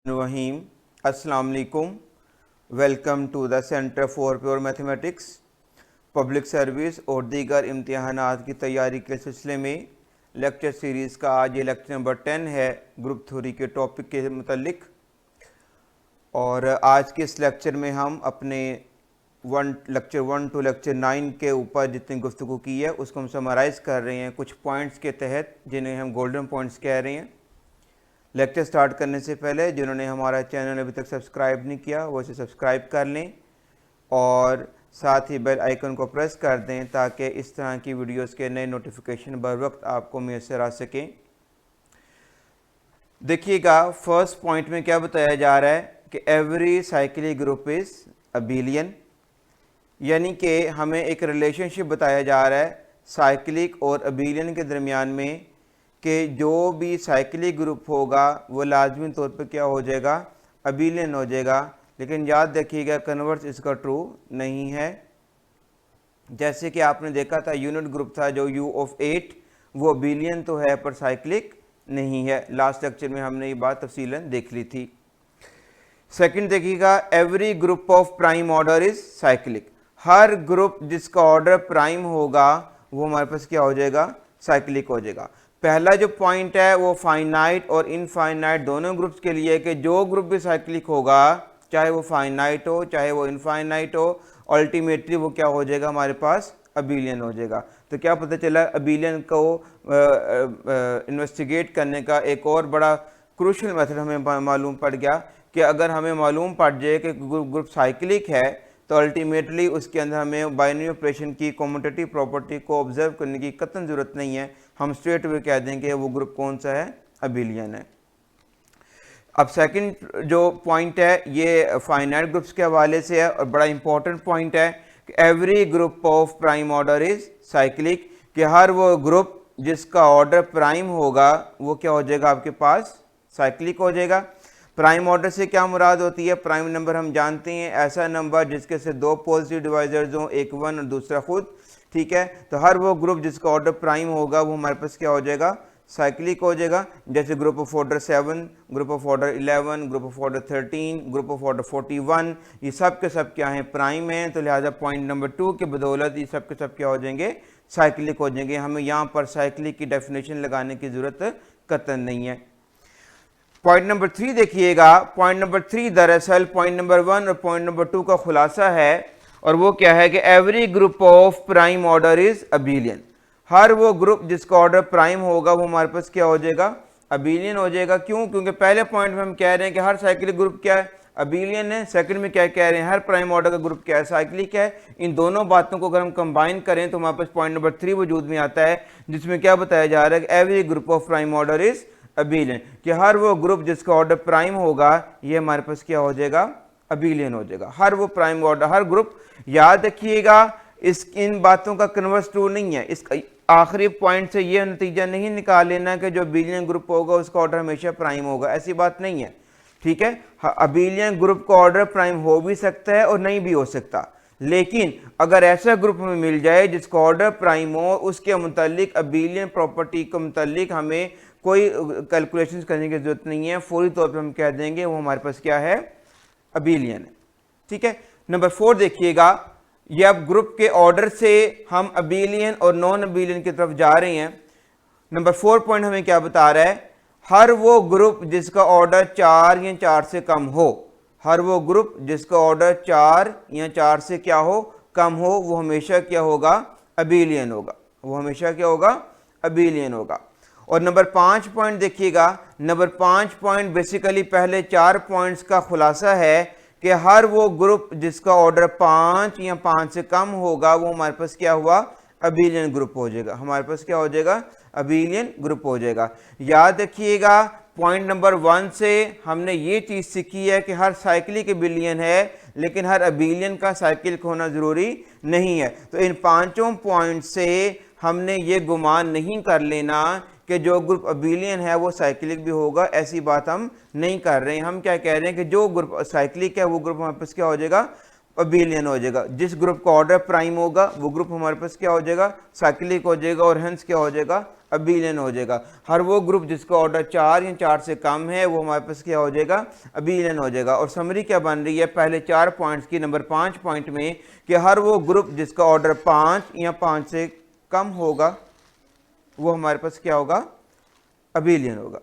वहीम अस्सलाम वालेकुम। Welcome to the centre for pure mathematics. Public service और दीगर इम्तिहानात की तैयारी के सिलसिले में लेक्चर सीरीज़ का आज ये लेक्चर नंबर 10 है ग्रुप थ्योरी के टॉपिक के मुतल्लिक। और आज के इस लेक्चर में हम अपने लेक्चर 1 टू लेक्चर 9 के ऊपर जितनी गुफ्तगू की है उसको हम समराइज़ कर रहे हैं कुछ पॉइंट्स के तहत, जिन्हें हम गोल्डन पॉइंट्स कह रहे हैं। लेक्चर स्टार्ट करने से पहले जिन्होंने हमारा चैनल अभी तक सब्सक्राइब नहीं किया वो इसे सब्सक्राइब कर लें और साथ ही बेल आइकन को प्रेस कर दें ताकि इस तरह की वीडियोस के नए नोटिफिकेशन बर वक्त आपको मैसर आ सकें। देखिएगा, फर्स्ट पॉइंट में क्या बताया जा रहा है कि every cyclic group is abelian, यानी कि हमें एक रिलेशनशिप बताया जा रहा है साइक्लिक और अबेलियन के दरमियान में कि जो भी साइक्लिक ग्रुप होगा वो लाजमी तौर पर क्या हो जाएगा, अबेलियन हो जाएगा। लेकिन याद रखिएगा कन्वर्स इसका ट्रू नहीं है। जैसे कि आपने देखा था यूनिट ग्रुप था जो U ऑफ 8, वो अबेलियन तो है पर साइक्लिक नहीं है। लास्ट लेक्चर में हमने ये बात तफसीलन देख ली थी। सेकंड देखिएगा, every group of prime order is cyclic. Her group जिसका ऑर्डर प्राइम होगा वो हमारे पास क्या हो जाएगा, साइक्लिक हो जाएगा। पहला जो पॉइंट है वो फाइनाइट और इनफाइनाइट दोनों ग्रुप्स के लिए कि जो ग्रुप भी साइक्लिक होगा चाहे वो फाइनाइट हो चाहे वो इनफाइनाइट हो, अल्टीमेटली वो क्या हो जाएगा, हमारे पास अबेलियन हो जाएगा। तो क्या पता चला, अबेलियन को इन्वेस्टिगेट करने का एक और बड़ा क्रूशल मेथड हमें मालूम पड़ गया कि अगर हमें मालूम पड़ जाए कि ग्रुप साइक्लिक है तो अल्टीमेटली उसके अंदर हमें बाइनरी ऑपरेशन की कम्यूटेटिव प्रॉपर्टी को ऑब्जर्व करने की कतई ज़रूरत नहीं है। हम स्ट्रेट वे कह देंगे वो ग्रुप कौन सा है, अबेलियन है। अब सेकंड जो पॉइंट है ये फाइनाइट ग्रुप्स के हवाले से है और बड़ा इंपॉर्टेंट पॉइंट है कि every group of prime order is cyclic, कि हर वो ग्रुप जिसका ऑर्डर प्राइम होगा वो क्या हो जाएगा, आपके पास साइक्लिक हो जाएगा। प्राइम ऑर्डर से क्या मुराद होती है, प्राइम नंबर हम जानते हैं ऐसा नंबर जिसके से दो पॉजिटिव डिवाइजर्स हों, एक 1 और दूसरा खुद, ठीक है। तो हर वो ग्रुप जिसका ऑर्डर प्राइम होगा वो हमारे पास क्या हो जाएगा, साइक्लिक हो जाएगा। जैसे group of order 7, group of order 11, group of order 13, group of order 41, ये सब के सब क्या हैं, प्राइम हैं। तो लिहाजा पॉइंट नंबर 2 के बदौलत ये सब के सब क्या हो जाएंगे, साइक्लिक हो जाएंगे। हमें यहाँ पर साइक्लिक की डेफिनेशन लगाने की ज़रूरत कतई नहीं है। पॉइंट नंबर 3 देखिएगा, पॉइंट नंबर 3 दरअसल पॉइंट नंबर 1 और पॉइंट नंबर 2 का खुलासा है और वो क्या है कि every group of prime order is abelian. हर वो ग्रुप जिसका ऑर्डर प्राइम होगा वो हमारे पास क्या हो जाएगा, अबेलियन हो जाएगा। क्यों? क्योंकि पहले पॉइंट में हम कह रहे हैं कि हर साइक्लिक ग्रुप क्या है, अबेलियन है। सेकंड में क्या कह रहे हैं, हर प्राइम ऑर्डर का ग्रुप क्या है, साइक्लिक है। इन दोनों बातों को अगर हम कंबाइन करें तो हमारे पास पॉइंट नंबर 3 वजूद में आता है जिसमें क्या बताया जा रहा है कि every group of prime order is abelian, कि हर वो ग्रुप जिसका ऑर्डर प्राइम होगा ये हमारे पास क्या हो जाएगा, अबेलियन हो जाएगा। हर वो प्राइम ऑर्डर, हर ग्रुप। याद रखिएगा इन बातों का कन्वर्स ट्रू नहीं है। इस आखिरी पॉइंट से ये नतीजा नहीं निकाल लेना कि जो अबेलियन ग्रुप होगा उसका ऑर्डर हमेशा प्राइम होगा, ऐसी बात नहीं है, ठीक है। अबेलियन ग्रुप का ऑर्डर प्राइम हो भी सकता है और नहीं भी हो सकता, लेकिन अगर ऐसा ग्रुप हमें मिल जाए जिसका ऑर्डर प्राइम हो, उसके मुतालिक अबेलियन प्रॉपर्टी के मुतालिक हमें कोई कैलकुलेशन करने की जरूरत नहीं है, फौरी तौर पर हम कह देंगे वो हमारे पास क्या है, अबेलियन है, ठीक है। नंबर 4 देखिएगा, ये अब ग्रुप के ऑर्डर से हम अबेलियन और नॉन अबेलियन की तरफ जा रहे हैं। नंबर 4 पॉइंट हमें क्या बता रहा है, हर वो ग्रुप जिसका ऑर्डर 4 या 4 से कम हो, हर वो ग्रुप जिसका ऑर्डर 4 या 4 से क्या हो, कम हो, वो हमेशा क्या होगा, अबेलियन होगा, वो हमेशा क्या होगा, अबेलियन होगा। और नंबर 5 पॉइंट देखिएगा, नंबर 5 पॉइंट बेसिकली पहले 4 पॉइंट्स का खुलासा है कि हर वो ग्रुप जिसका ऑर्डर 5 या 5 से कम होगा वो हमारे पास क्या हुआ, अबेलियन ग्रुप हो जाएगा, हमारे पास क्या हो जाएगा, अबेलियन ग्रुप हो जाएगा। याद रखिएगा पॉइंट नंबर 1 से हमने ये चीज़ सीखी है कि हर साइक्लिक अबेलियन है लेकिन हर अबेलियन का साइक्लिक होना ज़रूरी नहीं है। तो इन 5 पॉइंट से हमने ये गुमान नहीं कर लेना कि जो ग्रुप अबेलियन है वो साइक्लिक भी होगा, ऐसी बात हम नहीं कर रहे हैं। हम क्या कह रहे हैं कि जो ग्रुप साइक्लिक है वो ग्रुप हमारे पास क्या हो जाएगा, अबेलियन हो जाएगा। जिस ग्रुप का ऑर्डर प्राइम होगा वो ग्रुप हमारे पास क्या हो जाएगा, साइक्लिक हो जाएगा और हेंस क्या हो जाएगा, अबिलियन हो जाएगा। हर वो ग्रुप जिसका ऑर्डर 4 या 4 से कम है वो हमारे पास क्या हो जाएगा, अबिलियन हो जाएगा। और समरी क्या बन रही है पहले 4 पॉइंट्स की, नंबर 5 पॉइंट में कि हर वो ग्रुप जिसका ऑर्डर 5 या 5 से कम होगा वो हमारे पास क्या होगा, अबिलियन होगा।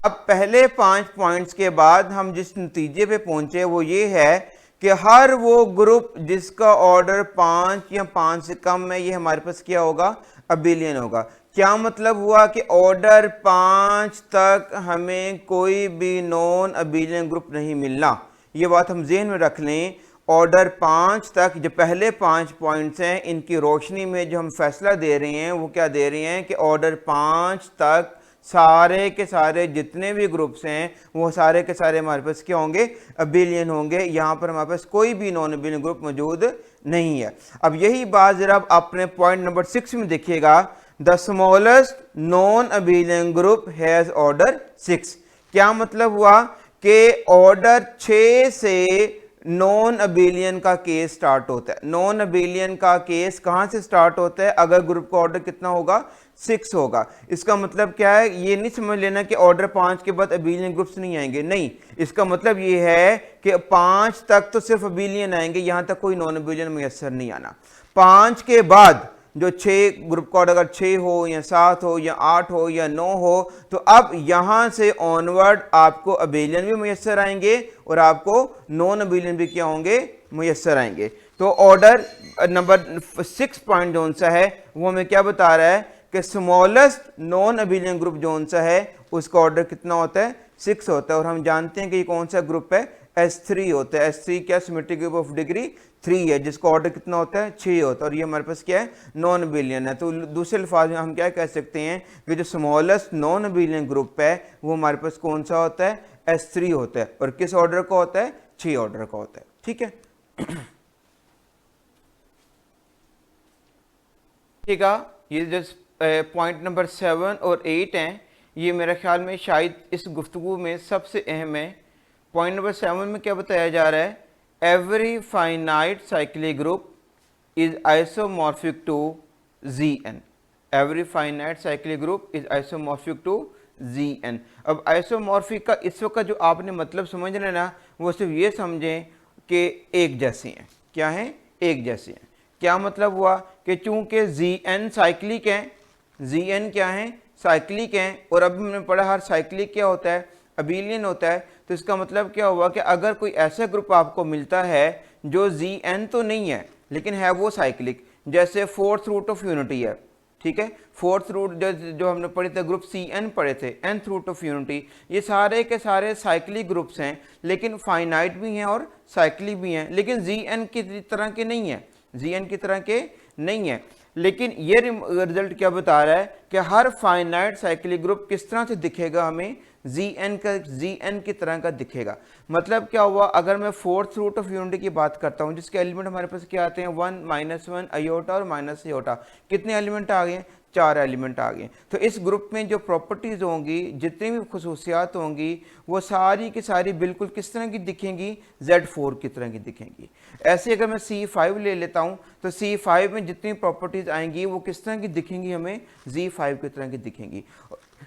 अब पहले 5 पॉइंट्स के बाद हम जिस नतीजे पे पहुंचे वो ये है कि हर वो ग्रुप जिसका ऑर्डर 5 या 5 से कम है ये हमारे पास क्या होगा, अबिलियन होगा। क्या मतलब हुआ कि ऑर्डर 5 तक हमें कोई भी नॉन अबिलियन ग्रुप नहीं मिलना, ये बात हम ज़हन में रख लें। ऑर्डर 5 तक जो पहले 5 पॉइंट्स हैं इनकी रोशनी में जो हम फैसला दे रहे हैं वो क्या दे रहे हैं कि ऑर्डर 5 तक सारे के सारे जितने भी ग्रुप्स हैं वो सारे के सारे हमारे पास क्या होंगे, अबिलियन होंगे। यहाँ पर हमारे पास कोई भी नॉन अबिलियन ग्रुप मौजूद नहीं है। अब यही बात जरा आप अपने पॉइंट नंबर 6 में देखिएगा, the smallest non abelian group has order 6। क्या मतलब हुआ कि ऑर्डर 6 से नॉन अबिलियन का केस स्टार्ट होता है। नॉन अबिलियन का केस कहां से स्टार्ट होता है, अगर ग्रुप का ऑर्डर कितना होगा, 6 होगा। इसका मतलब क्या है, ये नहीं समझ लेना कि ऑर्डर 5 के बाद अबिलियन ग्रुप्स नहीं आएंगे, नहीं। इसका मतलब ये है कि 5 तक तो सिर्फ अबिलियन आएंगे, यहां तक कोई नॉन अबिलियन मुयस्सर नहीं आना। 5 के बाद जो 6 ग्रुप का ऑर्डर अगर 6 हो या 7 हो या 8 हो या 9 हो तो अब यहां से ऑनवर्ड आपको अबिलियन भी मुयस्सर आएंगे और आपको नॉन अबिलियन भी क्या होंगे, मुयस्सर आएंगे। तो ऑर्डर नंबर 6 पॉइंट जोन सा है वो हमें क्या बता रहा है कि smallest non abelian group zone सा है उसका ऑर्डर कितना होता है, 6 होता है। और हम जानते हैं कि ये कौन सा ग्रुप है, S3 होता है। S3 क्या, सिमेट्रिक ग्रुप ऑफ डिग्री 3 है, जिसका ऑर्डर कितना होता है, 6 होता है। और ये हमारे पास क्या है, नॉन अबिलियन है। तो दूसरे अल्फाज में हम क्या कह सकते हैं कि जो स्मॉलेस्ट नॉन अबिलियन ग्रुप है वो हमारे पास कौन सा होता है, S3 होता है। और किस ऑर्डर का होता है, 6 ऑर्डर का होता है। ठीक है, ठीक है। ये जो पॉइंट नंबर 7 और 8 हैं ये मेरे ख्याल में शायद इस गुफ्तगू में सबसे अहम है। पॉइंट नंबर 7 में क्या बताया जा रहा है, every finite cyclic group is isomorphic to Zn। Every finite cyclic group is isomorphic to Zn। अब आइसोमॉर्फिक का इस वक्त जो आपने मतलब समझ रहे ना वो सिर्फ ये समझें कि एक जैसे हैं। क्या हैं, एक जैसे हैं। क्या मतलब हुआ कि चूंकि Zn साइक्लिक हैं, Zn क्या है, साइक्लिक हैं। और अभी हमने पढ़ा हर साइक्लिक क्या होता है, अबिलियन होता है। तो इसका मतलब क्या हुआ कि अगर कोई ऐसा ग्रुप आपको मिलता है जो Zn तो नहीं है लेकिन है वो साइक्लिक, जैसे 4th रूट ऑफ यूनिटी है, ठीक है। 4th रूट जो हमने पढ़े थे, ग्रुप Cn पढ़े थे, nth रूट ऑफ यूनिटी, ये सारे के सारे साइक्लिक ग्रुप्स हैं लेकिन फाइनाइट भी हैं और साइक्लिक भी हैं, लेकिन Zn की तरह के नहीं है, Zn की तरह के नहीं है। लेकिन ये रिजल्ट क्या बता रहा है कि हर फाइनाइट साइक्लिक ग्रुप किस तरह से दिखेगा, हमें Zn की तरह का दिखेगा। मतलब क्या हुआ, अगर मैं 4th रूट ऑफ यूनिटी की बात करता हूं जिसके एलिमेंट हमारे पास क्या आते हैं, 1 -1 आयोटा और माइनस आयोटा, कितने एलिमेंट आ गए, 4 एलिमेंट आ गए। तो इस ग्रुप में जो प्रॉपर्टीज होंगी, जितनी भी खुसूसियात होंगी वो सारी की सारी बिल्कुल किस तरह की दिखेंगी, Z4 की तरह की दिखेंगी। ऐसे अगर मैं C5 ले लेता हूं तो C5 में जितनी प्रॉपर्टीज आएंगी वो किस तरह की दिखेंगी, हमें Z5 की तरह की दिखेंगी।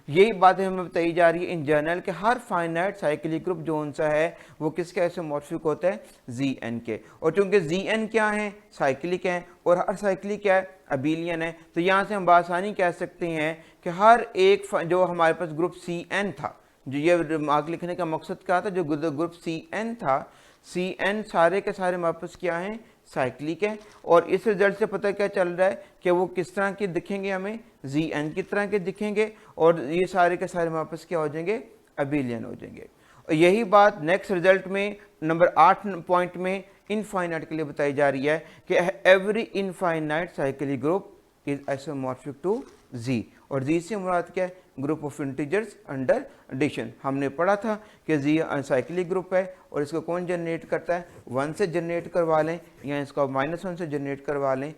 यही बात हमें बताई जा रही है इन जनरल कि हर फाइनाइट साइक्लिक ग्रुप जो सा है वो किसके आइसोमॉर्फिक होता है, Zn के। और चूंकि Zn क्या है, साइक्लिक है, और हर साइक्लिक क्या है, अबिलियन है। तो यहाँ से हम बासानी कह सकते हैं कि हर एक जो हमारे पास ग्रुप Cn था, जो ये मार्क लिखने का मकसद क्या था, जो ग्रुप Cn था, Cn सारे के सारे हमारे पास क्या हैं, साइक्लिक है। और इस रिजल्ट से पता क्या चल रहा है कि वो किस तरह के दिखेंगे, हमें Zn की तरह के दिखेंगे। और ये सारे के सारे हमारे पास क्या हो जाएंगे, अबिलियन हो जाएंगे। और यही बात नेक्स्ट रिजल्ट में नंबर 8 पॉइंट में इनफाइनाइट के लिए बताई जा रही है कि every infinite cyclic group is isomorphic to Z। और Z से मुराद क्या है, group of integers under addition. हमने पढ़ा था कि Z साइक्लिक ग्रुप है और इसको कौन जनरेट करता है, 1 से जनरेट करवा लें या इसको -1 से जनरेट करवा लें।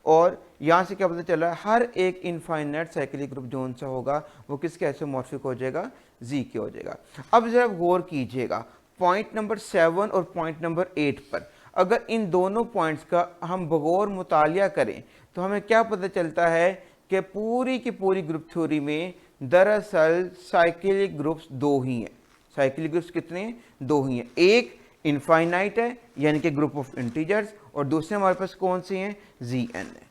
और यहाँ से क्या पता चला, हर एक इनफाइनाइट साइक्लिक ग्रुप जो सा होगा वो किसके आइसोमॉर्फिक हो जाएगा, Z के हो जाएगा। अब जरा गौर कीजिएगा पॉइंट नंबर 7 और पॉइंट नंबर 8 पर। अगर इन दोनों पॉइंट्स का हम बगौर मुतालिया करें तो हमें क्या पता चलता है कि पूरी की पूरी ग्रुप थ्योरी में दरअसल साइक्लिक ग्रुप्स दो ही हैं। साइक्लिक ग्रुप्स कितने हैं? दो ही हैं। एक इनफाइनाइट है यानी कि ग्रुप ऑफ इंटीजर्स, और दूसरे हमारे पास कौन से हैं? Zn है।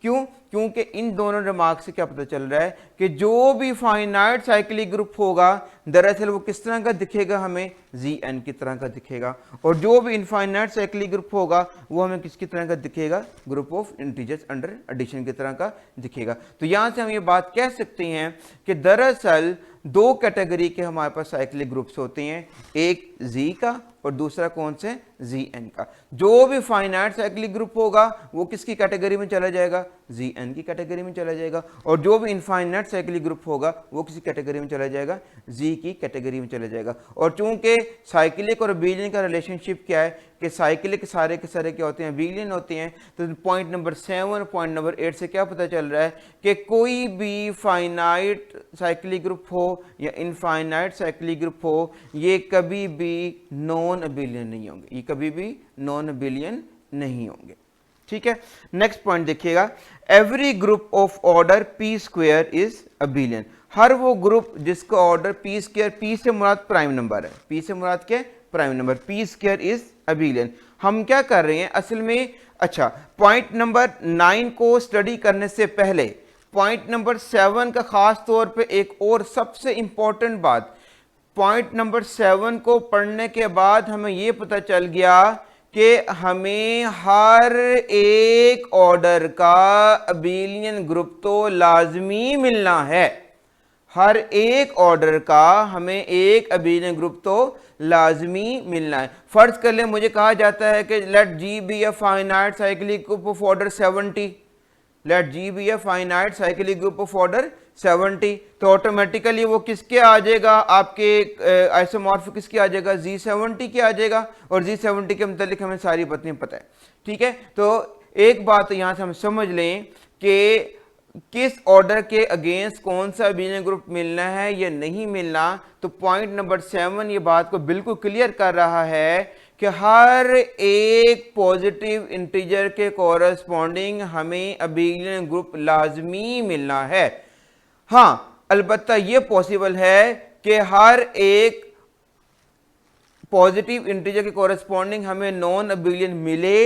क्यों? क्योंकि इन दोनों रिमार्क से क्या पता चल रहा है कि जो भी फाइनाइट साइक्लिक ग्रुप होगा दरअसल वो किस तरह का दिखेगा? हमें Zn की तरह का दिखेगा। और जो भी इनफाइनाइट साइक्लिक ग्रुप होगा वो हमें किसकी तरह का दिखेगा? Group of integers under addition की तरह का दिखेगा। तो यहां से हम ये बात कह सकते हैं कि दरअसल दो कैटेगरी के हमारे पास साइक्लिक ग्रुप्स होते हैं, एक Z का और दूसरा कौन से? Zn का। जो भी फाइनाइट साइक्लिक ग्रुप होगा वो किसकी कैटेगरी में चला जाएगा? Zn की कैटेगरी में चला जाएगा। और जो भी इनफाइनाइट साइक्लिक ग्रुप होगा वो किसी कैटेगरी में चला जाएगा? Z की कैटेगरी में चला जाएगा। और चूंकि साइक्लिक और अबेलियन का रिलेशनशिप क्या है कि साइक्लिक सारे के सारे क्या होते हैं? अबेलियन होते हैं। तो पॉइंट नंबर 7 पॉइंट नंबर 8 से क्या पता चल रहा है कि कोई भी फाइनाइट साइक्लिक ग्रुप हो या इनफाइनाइट साइक्लिक ग्रुप हो ये कभी भी नॉन अबेलियन नहीं होंगे, ये कभी भी नॉन अबेलियन नहीं होंगे। ठीक है, नेक्स्ट पॉइंट देखिएगा, every group of order P square is abelian. हर वो ग्रुप जिसका ऑर्डर पी स्क्वायर, पी से मुराद प्राइम नंबर है, पी से मुराद क्या? Prime number. P square is abelian. हम क्या कर रहे हैं असल में? अच्छा, पॉइंट नंबर 9 को स्टडी करने से पहले पॉइंट नंबर 7 का खास तौर पे एक और सबसे इंपॉर्टेंट बात, पॉइंट नंबर 7 को पढ़ने के बाद हमें यह पता चल गया कि हमें हर एक ऑर्डर का अबेलियन ग्रुप तो लाजमी मिलना है। हर एक ऑर्डर का हमें एक अबेलियन ग्रुप तो लाजमी मिलना है। फर्ज कर ले मुझे कहा जाता है कि let G be a finite cyclic group of order 70, let G be a finite cyclic group of order 70, तो ऑटोमेटिकली वो किसके आ जाएगा? आपके आइसोमॉर्फ किसके आ जाएगा? Z70 के आ जाएगा। और Z70 के मतलब हमें सारी बातें पता है। ठीक है, तो एक बात यहां से हम समझ लें कि किस ऑर्डर के अगेंस्ट कौन सा अबेलियन ग्रुप मिलना है या नहीं मिलना। तो पॉइंट नंबर 7 ये बात को बिल्कुल क्लियर कर रहा है कि हर एक पॉजिटिव इंटीजर के कॉरस्पॉन्डिंग हमें अबेलियन ग्रुप लाजमी मिलना है। हां, अलबत्ता ये पॉसिबल है कि हर एक पॉजिटिव इंटीजर के कॉरस्पॉन्डिंग हमें नॉन अबेलियन मिले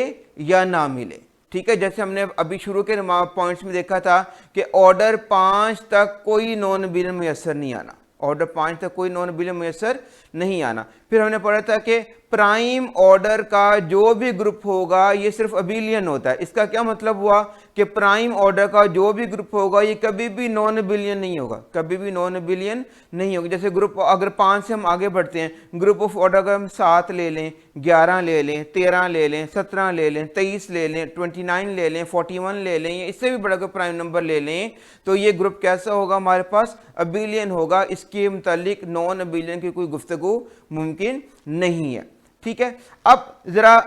या ना मिले। ठीक है, जैसे हमने अभी शुरू के पॉइंट्स में देखा था कि ऑर्डर 5 तक कोई नॉन अबेलियन मुयस्सर नहीं आना, ऑर्डर 5 तक कोई नॉन अबेलियन मुयस्सर नहीं आना। फिर हमने पढ़ा था कि प्राइम ऑर्डर का जो भी ग्रुप होगा ये सिर्फ अबेलियन होता है। इसका क्या मतलब हुआ कि प्राइम ऑर्डर का जो भी ग्रुप होगा ये कभी भी नॉन अबेलियन नहीं होगा, कभी भी नॉन अबेलियन नहीं होगा। जैसे ग्रुप अगर 5 से हम आगे बढ़ते हैं, ग्रुप ऑफ ऑर्डर अगर हम 7 ले लें, 11 ले लें, 13 ले लें, 17 ले लें, 23 ले लें, 29 ले लें, 41 ले लें, इससे भी बड़ा कोई प्राइम नंबर ले लें, तो ये ग्रुप कैसा होगा? हमारे पास अबेलियन होगा। इसके मुतालिक नॉन अबेलियन की कोई गुफ्तगू मुमकिन नहीं है। ठीक है, अब जरा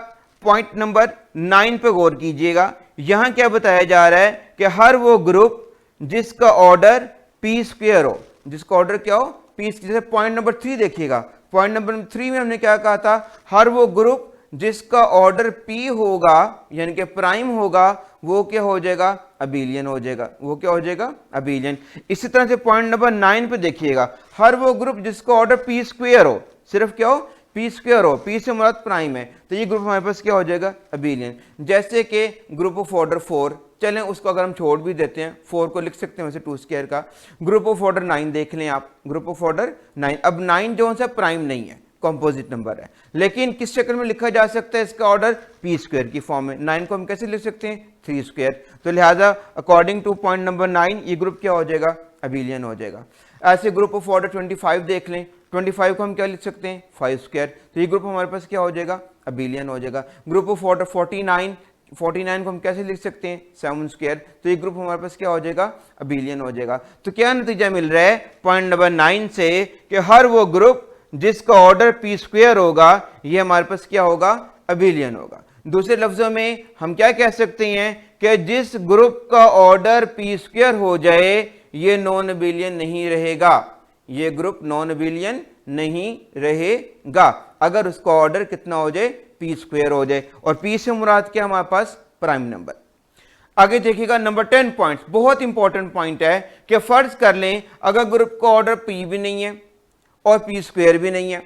पॉइंट नंबर 9 पे गौर कीजिएगा। यहां क्या बताया जा रहा है कि हर वो ग्रुप जिसका ऑर्डर पी स्क्वायर हो, जिसका ऑर्डर क्या हो? पी। जैसे पॉइंट नंबर 3 देखिएगा, पॉइंट नंबर 3 में हमने क्या कहा था? हर वो ग्रुप जिसका ऑर्डर पी होगा यानी कि प्राइम होगा वो क्या हो जाएगा? अबेलियन हो जाएगा। वो क्या हो जाएगा? अबेलियन। इसी तरह से पॉइंट नंबर 9 पे देखिएगा, हर वो ग्रुप जिसका ऑर्डर पी स्क्वायर हो, सिर्फ क्या हो? पी स्क्वायर हो, पी से मुराद प्राइम है, तो ये ग्रुप हमारे पास क्या हो जाएगा? अबेलियन। जैसे कि ग्रुप ऑफ ऑर्डर 4, चलें उसको अगर हम छोड़ भी देते हैं, 4 को लिख सकते हैं वैसे 2 स्क्वायर का। ग्रुप ऑफ ऑर्डर 9 देख लें आप, ग्रुप ऑफ ऑर्डर 9। अब 9 जो है प्राइम नहीं है, कंपोजिट नंबर है, लेकिन किस शक्ल में लिखा जा सकता है? इसका ऑर्डर पी स्क्वायर की फॉर्म में। 9 को हम कैसे लिख सकते हैं? 3 स्क्वायर। तो लिहाजा अकॉर्डिंग टू पॉइंट नंबर 9 ये ग्रुप क्या हो जाएगा? अबेलियन हो जाएगा। ऐसे ग्रुप ऑफ ऑर्डर 25 देख लें, 25 को हम क्या लिख सकते हैं? 5 स्क्वायर। तो ये ग्रुप हमारे पास क्या हो जाएगा? अबेलियन हो जाएगा। ग्रुप ऑफ ऑर्डर 49 को हम कैसे लिख सकते हैं? 7 स्क्वायर। तो ये ग्रुप हमारे पास क्या हो जाएगा? अबेलियन हो जाएगा। तो क्या नतीजा मिल रहा है पॉइंट नंबर 9 से कि हर वो ग्रुप जिसका ऑर्डर पी स्क्वायर होगा ये हमारे पास क्या होगा? अबेलियन होगा। दूसरे लफ्जों में हम क्या कह सकते हैं कि जिस ग्रुप का ऑर्डर पी स्क्वायर हो जाए ये नॉन अबेलियन नहीं रहेगा, ये ग्रुप नॉन अबेलियन नहीं रहेगा अगर उसका ऑर्डर कितना हो जाए? पी स्क्वायर हो जाए, और पी से मुराद क्या हमारे पास प्राइम नंबर। आगे देखिएगा नंबर 10 पॉइंट, बहुत इंपॉर्टेंट पॉइंट है कि फर्ज कर लें अगर ग्रुप का ऑर्डर पी भी नहीं है और पी स्क्वायर भी नहीं है,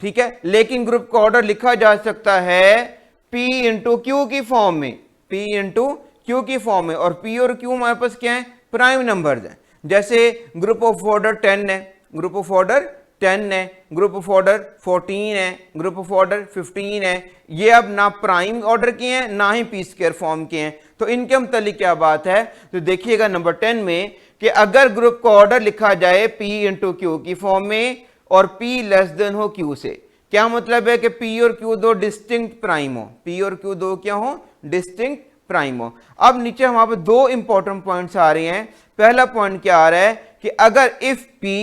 ठीक है, लेकिन ग्रुप का ऑर्डर लिखा जा सकता है P इंटू क्यू की फॉर्म में, P इंटू क्यू की फॉर्म में, और P और Q हमारे पास क्या है, प्राइम नंबर्स हैं। जैसे ग्रुप ऑफ ऑर्डर 10 है, ग्रुप ऑफ ऑर्डर 10 है, ग्रुप ऑफ ऑर्डर 14 है, ग्रुप ऑफ ऑर्डर 15 है, ये अब ना प्राइम ऑर्डर के हैं ना ही पी स्क्वायर फॉर्म के हैं, तो इनके मतलब क्या बात है। तो देखिएगा नंबर 10 में कि अगर ग्रुप का ऑर्डर लिखा जाए P इंटू क्यू की फॉर्म में और P लेस देन हो Q से, क्या मतलब है कि P और Q दो डिस्टिंक्ट प्राइम हो, P और Q दो क्या हो, डिस्टिंक्ट प्राइम हो। अब नीचे हमारे पास दो इंपॉर्टेंट पॉइंट्स आ रहे हैं। पहला पॉइंट क्या आ रहा है कि अगर if P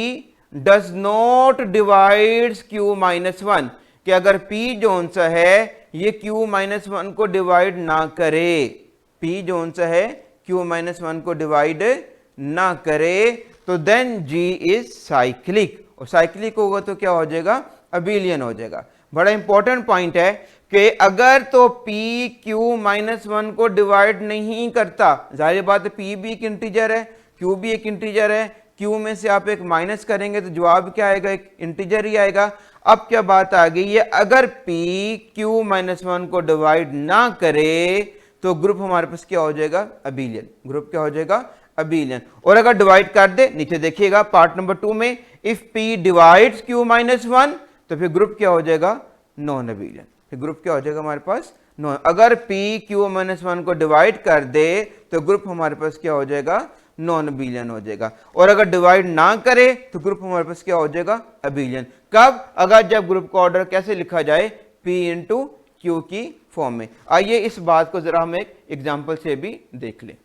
does not divides Q minus 1, कि अगर P जोन सा है ये Q माइनस 1 को डिवाइड ना करे, P जोन सा है Q माइनस 1 को डिवाइड ना करे, तो देन G इज साइक्लिक, और साइक्लिक होगा तो क्या हो जाएगा, अबिलियन हो जाएगा। बड़ा इंपॉर्टेंट पॉइंट है कि अगर तो P Q माइनस 1 को डिवाइड नहीं करता, जाहिर बात है P भी एक इंटीजर है, Q भी एक इंटीजर है, Q में से आप एक माइनस करेंगे तो जवाब क्या आएगा, एक इंटीजर ही आएगा। अब क्या बात आ गई है, अगर P Q माइनस 1 को डिवाइड ना करे तो ग्रुप हमारे पास क्या हो जाएगा, अबिलियन, ग्रुप क्या हो जाएगा, अबिलियन। और अगर डिवाइड कर दे, नीचे देखिएगा पार्ट नंबर 2 में, if P divides Q minus 1 तो फिर ग्रुप क्या हो जाएगा, नॉन अबिलियन, फिर ग्रुप क्या हो जाएगा हमारे पास, नॉन। अगर P Q माइनस 1 को डिवाइड कर दे तो ग्रुप हमारे पास क्या हो जाएगा, नॉन अबिलियन हो जाएगा। और अगर डिवाइड ना करे तो ग्रुप हमारे पास क्या हो जाएगा, अबिलियन। कब, अगर जब ग्रुप का ऑर्डर कैसे लिखा जाए, P इंटू क्यू की फॉर्म में। आइए इस बात को जरा हम एक एग्जांपल से भी देख लें।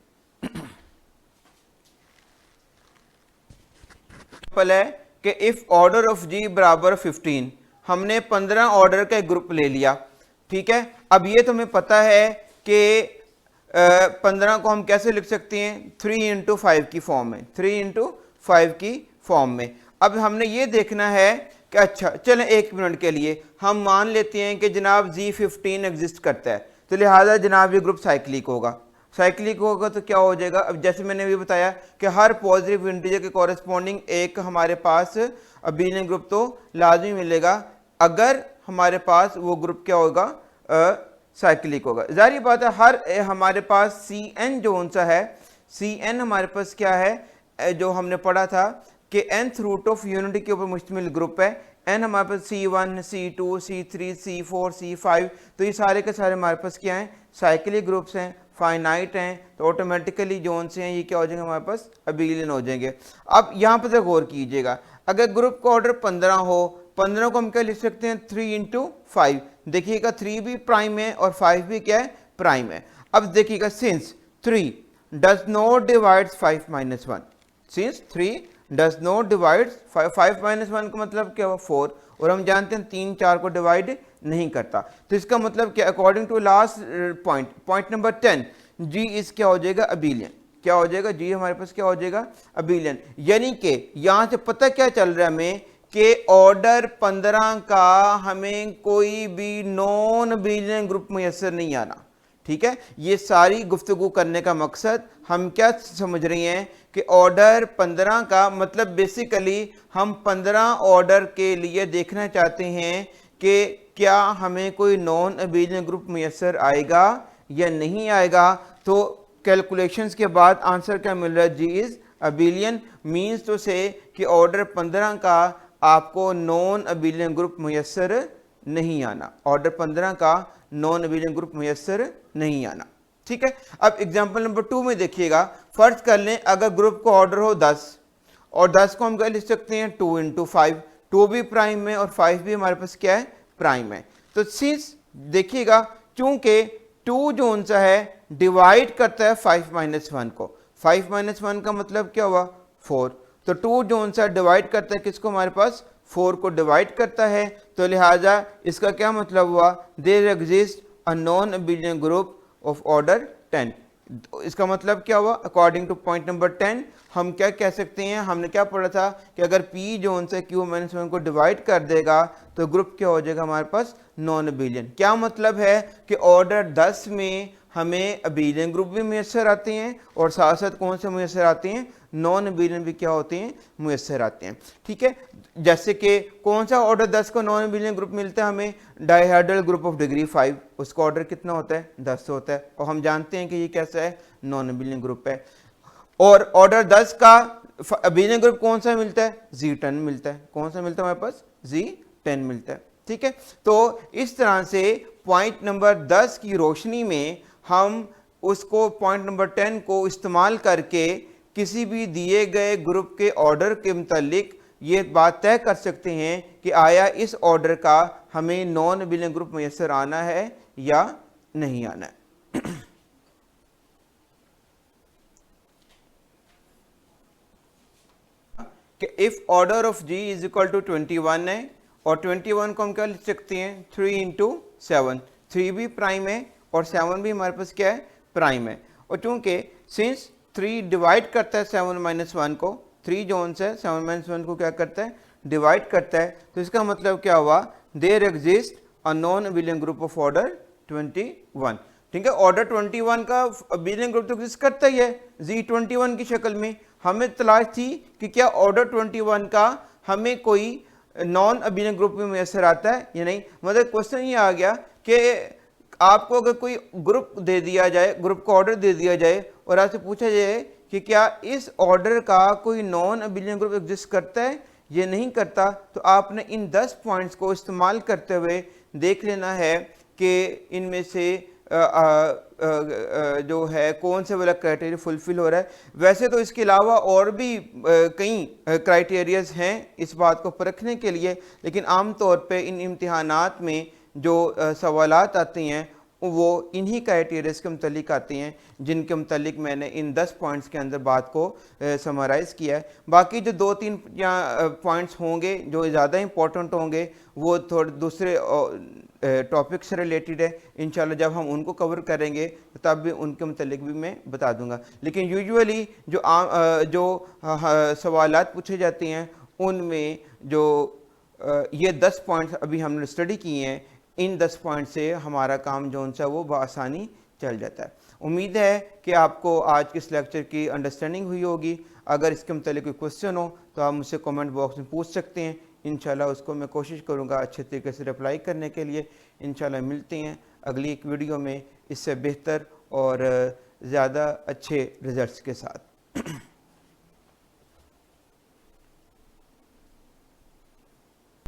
है कि इफ ऑर्डर ऑफ G बराबर 15, हमने 15 ऑर्डर का ग्रुप ले लिया, ठीक है। अब ये तुम्हें पता है कि 15 को हम कैसे लिख सकते हैं, 3 इंटू 5 की फॉर्म में, 3 इंटू 5 की फॉर्म में। अब हमने ये देखना है कि अच्छा चलें एक मिनट के लिए हम मान लेते हैं कि जनाब G15 एग्जिस्ट करता है, तो लिहाजा जनाब ये ग्रुप साइक्लिक होगा। साइक्लिक होगा तो क्या हो जाएगा, अब जैसे मैंने भी बताया कि हर पॉजिटिव इंटीजर के कॉरेस्पॉन्डिंग एक हमारे पास अबिलियन ग्रुप तो लाजमी मिलेगा, अगर हमारे पास वो ग्रुप क्या होगा, साइक्लिक होगा। जाहिर बात है हर हमारे पास Cn जो सा है, Cn हमारे पास क्या है, जो हमने पढ़ा था कि nth रूट ऑफ यूनिटी के ऊपर मुश्तमिल ग्रुप है, n हमारे पास C1 C2 C3 C4 C5, तो ये सारे के सारे हमारे पास क्या हैं, साइक्लिक ग्रुप्स हैं, फाइनाइट हैं, तो ऑटोमेटिकली जोन से हैं ये क्या हो जाएंगे हमारे पास, अबिलियन हो जाएंगे। अब यहाँ पर गौर कीजिएगा, अगर ग्रुप का ऑर्डर 15 हो, 15 को हम क्या लिख सकते हैं, 3 इंटू 5। देखिएगा 3 भी प्राइम है और 5 भी क्या है, प्राइम है। अब देखिएगा since 3 does not divides 5 minus 1, since 3 does not divide 5 minus 1 का मतलब क्या हुआ, 4, और हम जानते हैं 3 4 को डिवाइड नहीं करता, तो इसका मतलब क्या, according to last point number 10, G इस क्या हो जाएगा, अबिलियन, क्या हो जाएगा, G हमारे पास क्या हो जाएगा, अबिलियन। यानी कि यहाँ से पता क्या चल रहा है हमें कि ऑर्डर 15 का हमें कोई भी नॉन अबिलियन ग्रुप मैसर नहीं आना, ठीक है। ये सारी गुफ्तगू करने का मकसद हम क्या समझ रहे हैं कि ऑर्डर 15 का मतलब बेसिकली हम 15 ऑर्डर के लिए देखना चाहते हैं कि क्या हमें कोई नॉन अबिलियन ग्रुप मैसर आएगा या नहीं आएगा। तो कैलकुलेशंस के बाद आंसर क्या मिल रहा है, G इज अबिलियन, मीन्स तो से कि ऑर्डर 15 का आपको नॉन अबिलियन ग्रुप मैसर नहीं आना, ऑर्डर 15 का नॉन अबिलियन ग्रुप मैसर नहीं आना, ठीक है। अब एग्जांपल नंबर 2 में देखिएगा, फर्ज कर लें अगर ग्रुप का ऑर्डर हो 10, और 10 को हम क्या लिख सकते हैं, 2 इंटू 5, 2 भी प्राइम है और 5 भी हमारे पास क्या है, प्राइम है। तो सिंस देखिएगा चूंकि 2 जो सा है डिवाइड करता है 5 माइनस 1 को, 5 माइनस 1 का मतलब क्या हुआ, 4, तो 2 जो सा डिवाइड करता है किसको, हमारे पास 4 को डिवाइड करता है, तो लिहाजा इसका क्या मतलब हुआ, there exist a non abelian group of order 10। इसका मतलब क्या हुआ, अकॉर्डिंग टू पॉइंट नंबर 10 हम क्या कह सकते हैं, हमने क्या पढ़ा था कि अगर P जो उनसे Q-1 को डिवाइड कर देगा तो ग्रुप क्या हो जाएगा हमारे पास, नॉन अबेलियन। क्या मतलब है कि ऑर्डर 10 में हमें अबेलियन ग्रुप भी मुयसर आते हैं और साथ साथ कौन से मुयसर आते हैं, नॉन अबेलियन भी क्या होते हैं, मुयसर आते हैं। ठीक है, जैसे कि कौन सा ऑर्डर 10 का नॉन अबेलियन ग्रुप मिलता है हमें, डायहेड्रल ग्रुप ऑफ डिग्री 5, उसका ऑर्डर कितना होता है, 10 होता है, और हम जानते हैं कि ये कैसा है, नॉन अबेलियन ग्रुप है। और ऑर्डर 10 का अबेलियन ग्रुप कौन सा मिलता है, Z10 मिलता है। कौन सा मिलता है हमारे पास, Z10 मिलता है। ठीक है, तो इस तरह से पॉइंट नंबर 10 की रोशनी में हम उसको पॉइंट नंबर 10 को इस्तेमाल करके किसी भी दिए गए ग्रुप के ऑर्डर के मुतालिक ये बात तय कर सकते हैं कि आया इस ऑर्डर का हमें नॉन अबेलियन ग्रुप मुयसर आना है या नहीं आना है। कि if order of G is equal to 21 है और 21 को हम क्या लिख सकते हैं, 3 इंटू 7, 3 भी प्राइम है और 7 भी हमारे पास क्या है, प्राइम है। और चूंकि सिंस 3 डिवाइड करता है 7 माइनस 1 को, 3 जो है 7 माइनस 1 को क्या करता है, डिवाइड करता है, तो इसका मतलब क्या हुआ, there exist a non abelian group of order 21। ठीक है, ऑर्डर 21 का अबेलियन ग्रुप तो एग्जिस्ट करता ही है Z21 की शक्ल में। हमें तलाश थी कि क्या ऑर्डर 21 का हमें कोई नॉन अबेलियन ग्रुप में मुयसर आता है या नहीं। मतलब क्वेश्चन ये आ गया कि आपको अगर कोई ग्रुप दे दिया जाए, ग्रुप का ऑर्डर दे दिया जाए और आपसे पूछा जाए कि क्या इस ऑर्डर का कोई नॉन अबेलियन ग्रुप एग्जिस्ट करता है ये नहीं करता, तो आपने इन 10 पॉइंट्स को इस्तेमाल करते हुए देख लेना है कि इनमें से जो है कौन से वाला क्राइटेरिया फुलफिल हो रहा है। वैसे तो इसके अलावा और भी कई क्राइटेरियाज हैं इस बात को परखने के लिए, लेकिन आम तौर पे इन इम्तिहानात में जो सवालात आते हैं वो इन्हीं क्राइटेरियाज के मुतालिक आते हैं जिनके मुतालिक मैंने इन 10 पॉइंट्स के अंदर बात को समराइज़ किया है। बाकी जो 2-3 पॉइंट्स होंगे जो ज़्यादा इंपॉर्टेंट होंगे वो थोड़े दूसरे टॉपिक से रिलेटेड है, इंशाल्लाह जब हम उनको कवर करेंगे तब भी उनके मुतालिक भी मैं बता दूंगा। लेकिन यूजुअली जो सवालात पूछे जाते हैं उनमें जो ये 10 पॉइंट्स अभी हमने स्टडी किए हैं, इन 10 पॉइंट से हमारा काम जो सा वो बआसानी चल जाता है। उम्मीद है कि आपको आज के इस लेक्चर की अंडरस्टैंडिंग हुई होगी। अगर इसके मुतालिक कोई क्वेश्चन हो तो आप मुझसे कमेंट बॉक्स में पूछ सकते हैं, इंशाल्लाह उसको मैं कोशिश करूँगा अच्छे तरीके से रिप्लाई करने के लिए। इंशाल्लाह मिलते हैं अगली एक वीडियो में इससे बेहतर और ज़्यादा अच्छे रिजल्ट्स के साथ।